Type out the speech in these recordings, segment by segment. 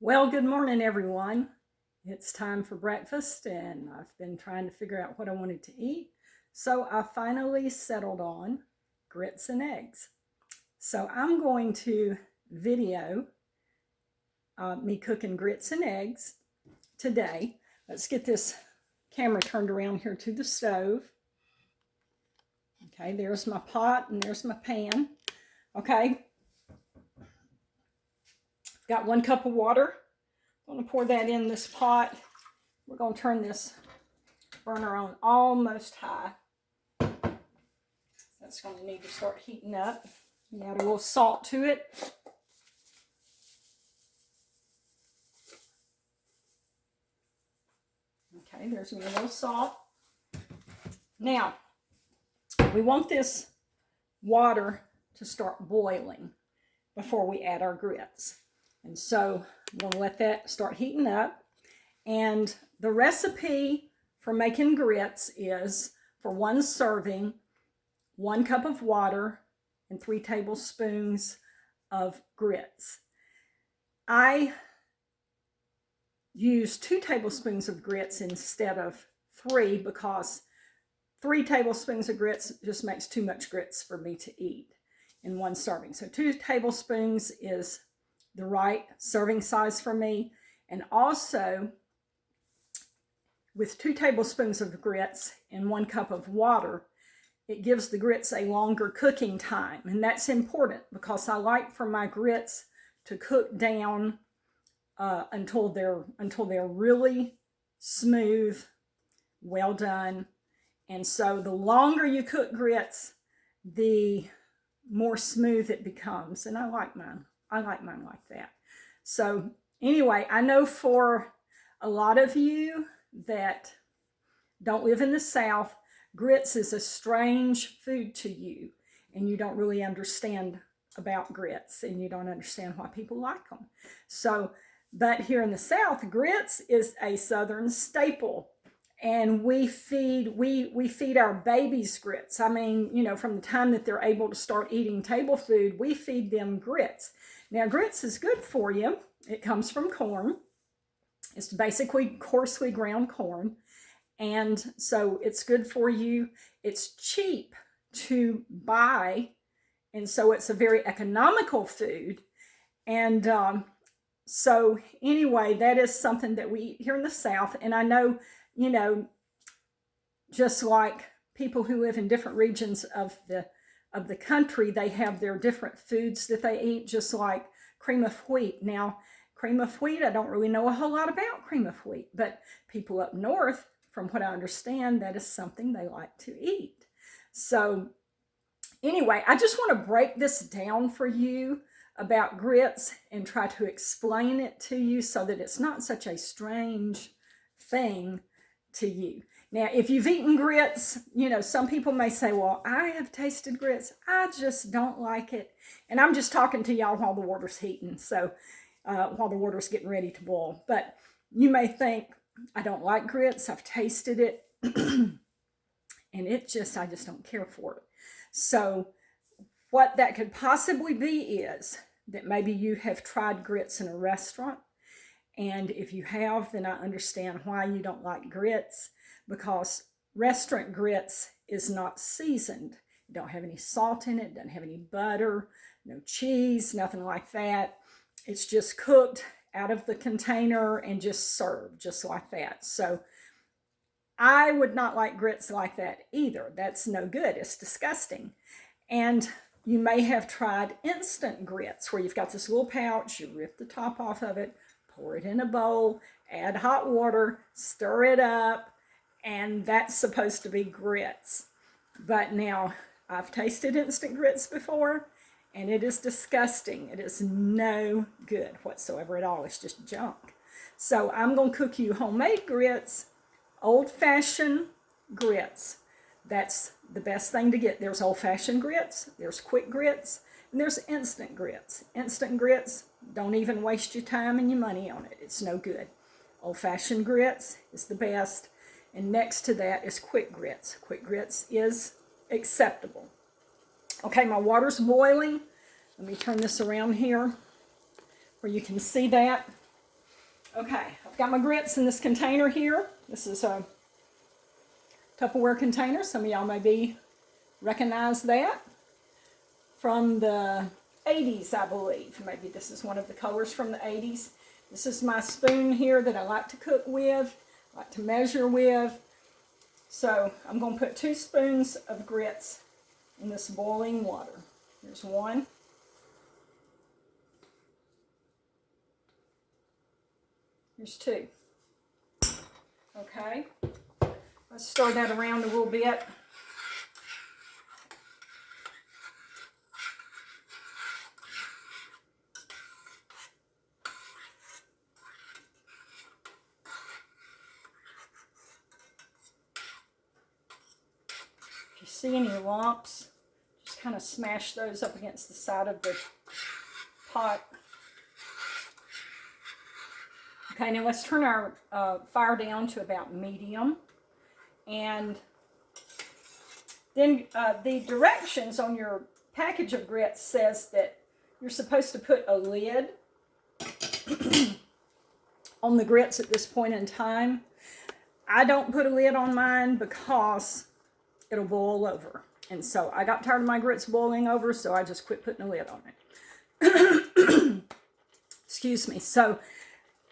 Well, good morning, everyone. It's time for breakfast, and I've been trying to figure out what I wanted to eat. So I finally settled on grits and eggs. So I'm going to video me cooking grits and eggs today. Let's get this camera turned around here to the stove. Okay, there's my pot and there's my pan. Okay, got 1 cup of water. I'm going to pour that in this pot. We're going to turn this burner on almost high. That's going to need to start heating up. Add a little salt to it. Okay, there's a little salt. Now, we want this water to start boiling before we add our grits. And so I'm going to let that start heating up. And the recipe for making grits is for 1 serving, 1 cup of water, and 3 tablespoons of grits. I use 2 tablespoons of grits instead of 3 because 3 tablespoons of grits just makes too much grits for me to eat in 1 serving. So 2 tablespoons is the right serving size for me. And also, with 2 tablespoons of grits and 1 cup of water, it gives the grits a longer cooking time. And that's important because I like for my grits to cook down until they're really smooth, well done. And so the longer you cook grits, the more smooth it becomes. And I like mine like that. So anyway, I know for a lot of you that don't live in the South, grits is a strange food to you, and you don't really understand about grits, and you don't understand why people like them. So, but here in the South, grits is a Southern staple, and we feed our babies grits. I mean, you know, from the time that they're able to start eating table food, we feed them grits. Now, grits is good for you. It comes from corn. It's basically coarsely ground corn. And so it's good for you. It's cheap to buy. And so it's a very economical food. And so anyway, that is something that we eat here in the South. And I know, you know, just like people who live in different regions of the country, they have their different foods that they eat, just like cream of wheat. Now, cream of wheat, I don't really know a whole lot about cream of wheat, but people up north, from what I understand, that is something they like to eat. So anyway, I just want to break this down for you about grits and try to explain it to you so that it's not such a strange thing to you. Now, if you've eaten grits, you know, some people may say, well, I have tasted grits. I just don't like it. And I'm just talking to y'all while the water's heating, so while the water's getting ready to boil. But you may think, I don't like grits. I've tasted it. And I just don't care for it. So what that could possibly be is that maybe you have tried grits in a restaurant. And if you have, then I understand why you don't like grits, because restaurant grits is not seasoned. You don't have any salt in it, doesn't have any butter, no cheese, nothing like that. It's just cooked out of the container and just served just like that. So I would not like grits like that either. That's no good. It's disgusting. And you may have tried instant grits where you've got this little pouch, you rip the top off of it, pour it in a bowl, add hot water, stir it up, and that's supposed to be grits. But now, I've tasted instant grits before, and it is disgusting. It is no good whatsoever at all. It's just junk. So I'm going to cook you homemade grits, old-fashioned grits. That's the best thing to get. There's old-fashioned grits, there's quick grits, and there's instant grits. Instant grits, don't even waste your time and your money on it. It's no good. Old-fashioned grits is the best. And next to that is quick grits. Quick grits is acceptable. Okay, my water's boiling. Let me turn this around here where you can see that. Okay, I've got my grits in this container here. This is a Tupperware container. Some of y'all maybe recognize that from the 80s, I believe. Maybe this is one of the colors from the 80s. This is my spoon here that I like to cook with, like to measure with. So I'm going to put 2 spoons of grits in this boiling water. Here's 1. Here's 2. Okay. Let's stir that around a little bit. If you see any lumps, just kind of smash those up against the side of the pot. Okay, now let's turn our fire down to about medium. And then the directions on your package of grits says that you're supposed to put a lid on the grits at this point in time. I don't put a lid on mine because it'll boil over. And so I got tired of my grits boiling over, so I just quit putting a lid on it. Excuse me. So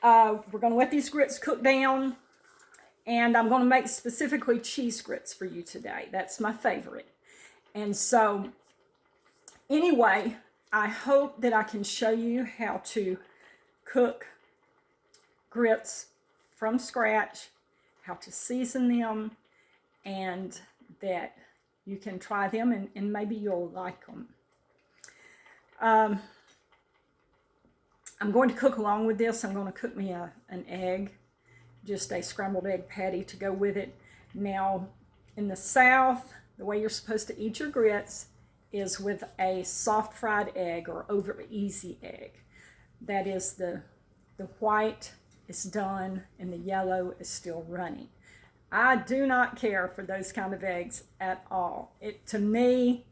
we're going to let these grits cook down, and I'm going to make specifically cheese grits for you today. That's my favorite. And so anyway, I hope that I can show you how to cook grits from scratch, how to season them, and that you can try them and maybe you'll like them. I'm going to cook along with this. I'm going to cook me an egg, just a scrambled egg patty to go with it. Now, in the South, the way you're supposed to eat your grits is with a soft fried egg or over easy egg. That is the white is done and the yellow is still running. I do not care for those kind of eggs at all. To me,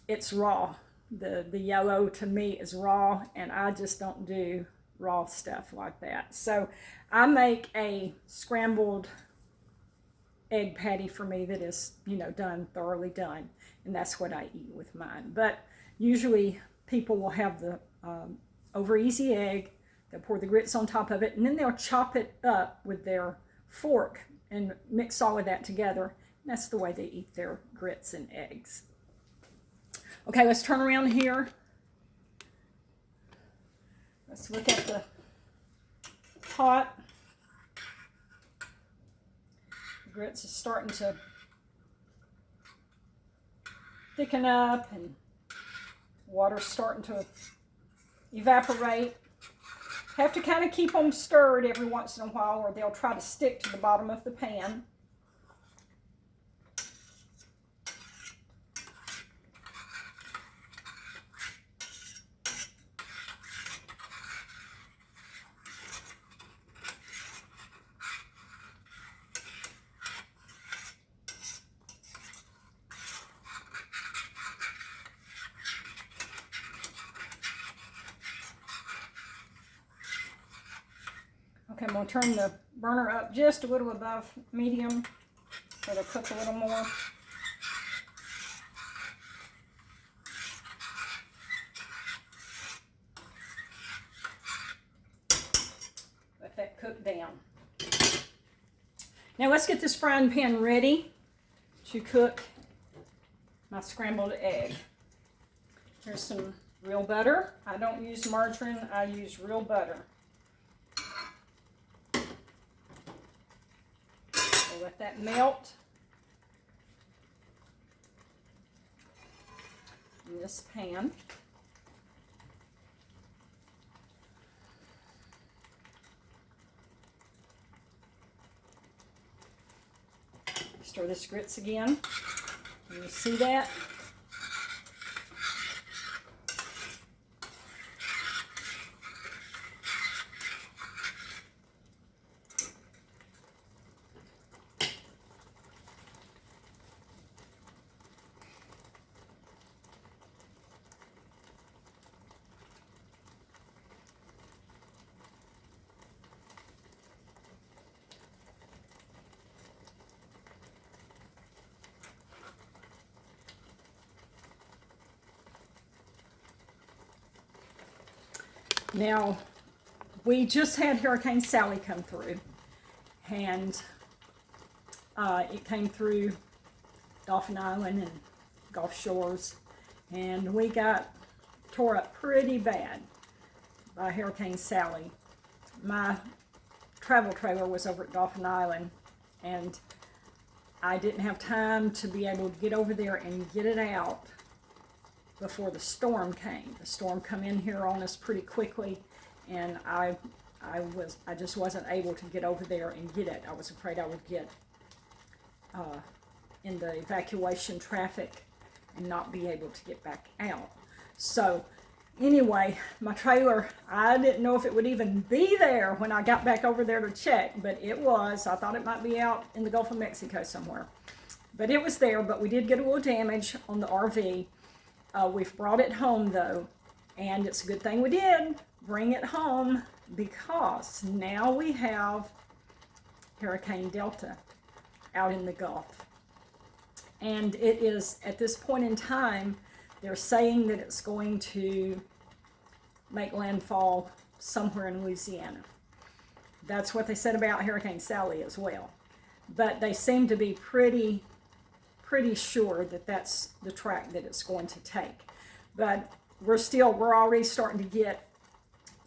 it's raw. The yellow to me is raw, and I just don't do raw stuff like that. So I make a scrambled egg patty for me that is, done, thoroughly done, and that's what I eat with mine. But usually people will have the over easy egg, they'll pour the grits on top of it, and then they'll chop it up with their fork and mix all of that together. And that's the way they eat their grits and eggs. Okay, let's turn around here. Let's look at the pot. The grits is starting to thicken up and water's starting to evaporate. Have to kind of keep them stirred every once in a while or they'll try to stick to the bottom of the pan. Okay, I'm going to turn the burner up just a little above medium so it'll cook a little more. Let that cook down. Now let's get this frying pan ready to cook my scrambled egg. Here's some real butter. I don't use margarine, I use real butter. Let that melt in this pan. Stir this grits again. Can you see that? Now, we just had Hurricane Sally come through, and it came through Dauphin Island and Gulf Shores, and we got tore up pretty bad by Hurricane Sally. My travel trailer was over at Dauphin Island, and I didn't have time to be able to get over there and get it out before the storm came. The storm come in here on us pretty quickly, and I just wasn't able to get over there and get it. I was afraid I would get in the evacuation traffic and not be able to get back out. So anyway, my trailer, I didn't know if it would even be there when I got back over there to check, but it was. I thought it might be out in the Gulf of Mexico somewhere. But it was there, but we did get a little damage on the RV. We've brought it home though, and it's a good thing we did bring it home, because now we have Hurricane Delta out in the Gulf. And it is, at this point in time, they're saying that it's going to make landfall somewhere in Louisiana. That's what they said about Hurricane Sally as well. But they seem to be pretty sure that that's the track that it's going to take. But we're already starting to get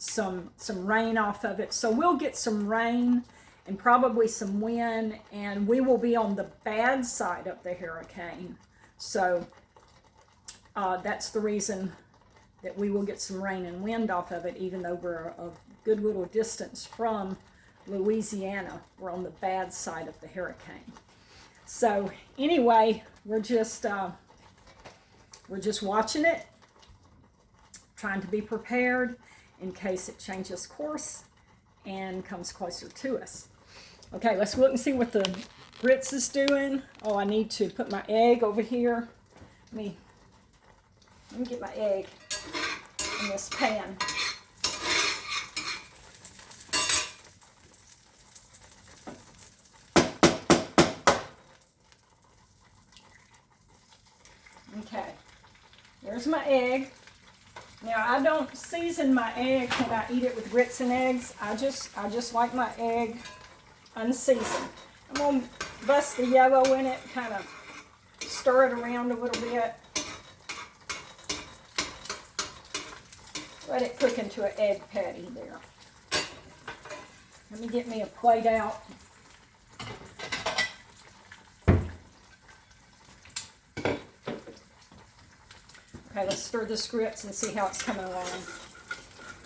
some rain off of it. So we'll get some rain and probably some wind, and we will be on the bad side of the hurricane. So that's the reason that we will get some rain and wind off of it, even though we're a good little distance from Louisiana. We're on the bad side of the hurricane. So anyway, we're just watching it, trying to be prepared in case it changes course and comes closer to us. Okay, let's look and see what the grits is doing. Oh, I need to put my egg over here. Let me get my egg in this pan. Okay, there's my egg. Now, I don't season my egg when I eat it with grits and eggs. I just like my egg unseasoned. I'm going to bust the yellow in it, kind of stir it around a little bit. Let it cook into an egg patty there. Let me get me a plate out. Okay, let's stir this grits and see how it's coming along.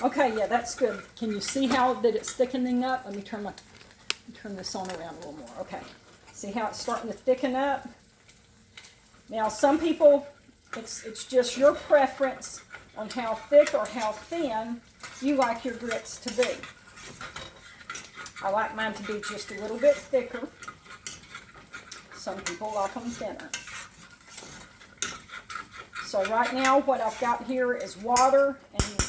Okay, yeah, that's good. Can you see how that it's thickening up? Let me turn this on around a little more. Okay, see how it's starting to thicken up? Now, some people, it's just your preference on how thick or how thin you like your grits to be. I like mine to be just a little bit thicker. Some people like them thinner. So right now what I've got here is water and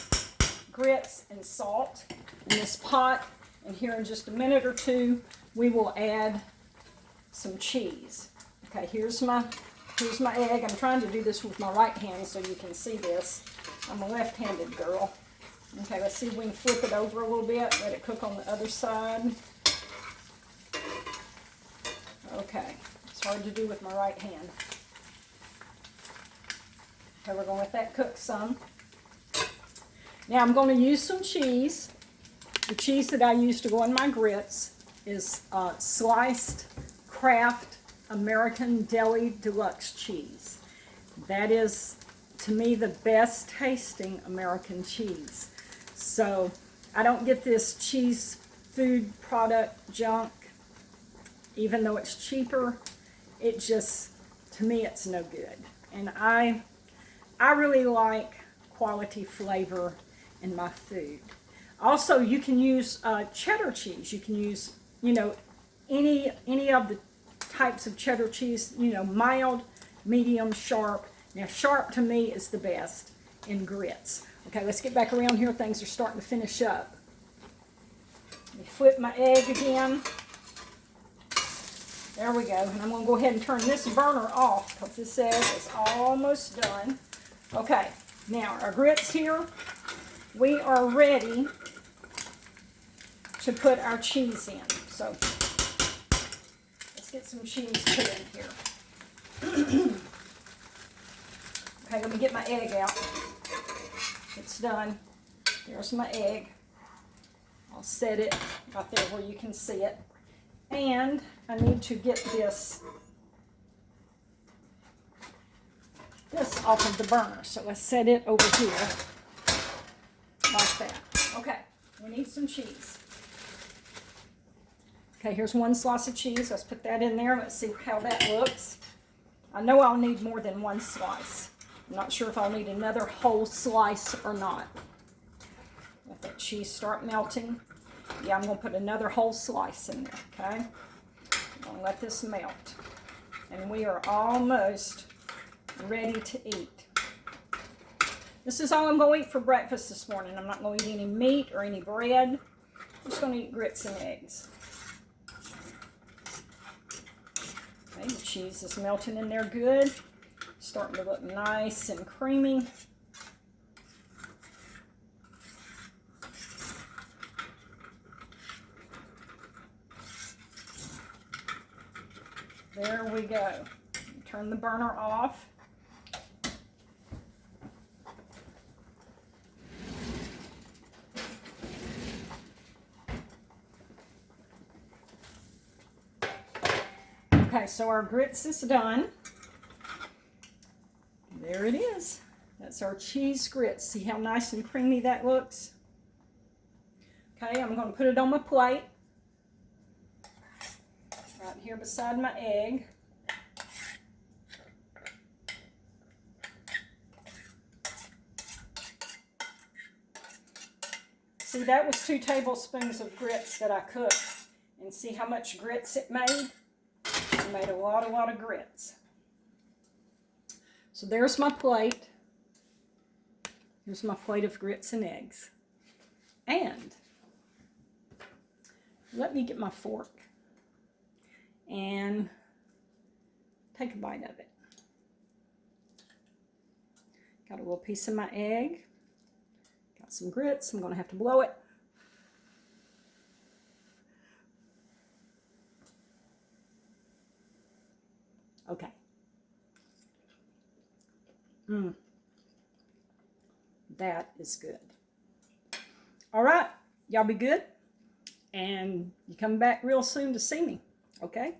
grits and salt in this pot. And here in just a minute or two, we will add some cheese. Okay, here's my egg. I'm trying to do this with my right hand so you can see this. I'm a left-handed girl. Okay, let's see if we can flip it over a little bit, let it cook on the other side. Okay, it's hard to do with my right hand. Okay, we're going to let that cook some. Now I'm going to use some cheese. The cheese that I use to go in my grits is sliced Kraft American Deli Deluxe cheese. That is, to me, the best tasting American cheese. So I don't get this cheese food product junk, even though it's cheaper. It just, to me, it's no good. And I really like quality flavor in my food. Also, you can use cheddar cheese. You can use, any of the types of cheddar cheese, mild, medium, sharp. Now, sharp to me is the best in grits. Okay, let's get back around here. Things are starting to finish up. Let me flip my egg again. There we go. And I'm going to go ahead and turn this burner off because this egg is almost done. Okay, now our grits here, we are ready to put our cheese in. So let's get some cheese put in here. Okay, let me get my egg out. It's done. There's my egg. I'll set it right there where you can see it. And I need to get this off of the burner. So let's set it over here like that. Okay, we need some cheese. Okay, here's one slice of cheese. Let's put that in there. Let's see how that looks. I know I'll need more than one slice. I'm not sure if I'll need another whole slice or not. Let that cheese start melting. Yeah, I'm going to put another whole slice in there, okay? I'm going to let this melt. And we are almost ready to eat. This is all I'm going to eat for breakfast this morning. I'm not going to eat any meat or any bread. I'm just going to eat grits and eggs. Okay, the cheese is melting in there good. Starting to look nice and creamy. There we go. Turn the burner off. Okay, so our grits is done. There it is. That's our cheese grits. See how nice and creamy that looks? Okay, I'm going to put it on my plate. Right here beside my egg. See, that was 2 tablespoons of grits that I cooked. And see how much grits it made? It made a lot of grits. So there's my plate. Here's my plate of grits and eggs. And let me get my fork and take a bite of it. Got a little piece of my egg. Got some grits. I'm going to have to blow it. Okay. That is good. All right. Y'all be good. And you come back real soon to see me. Okay?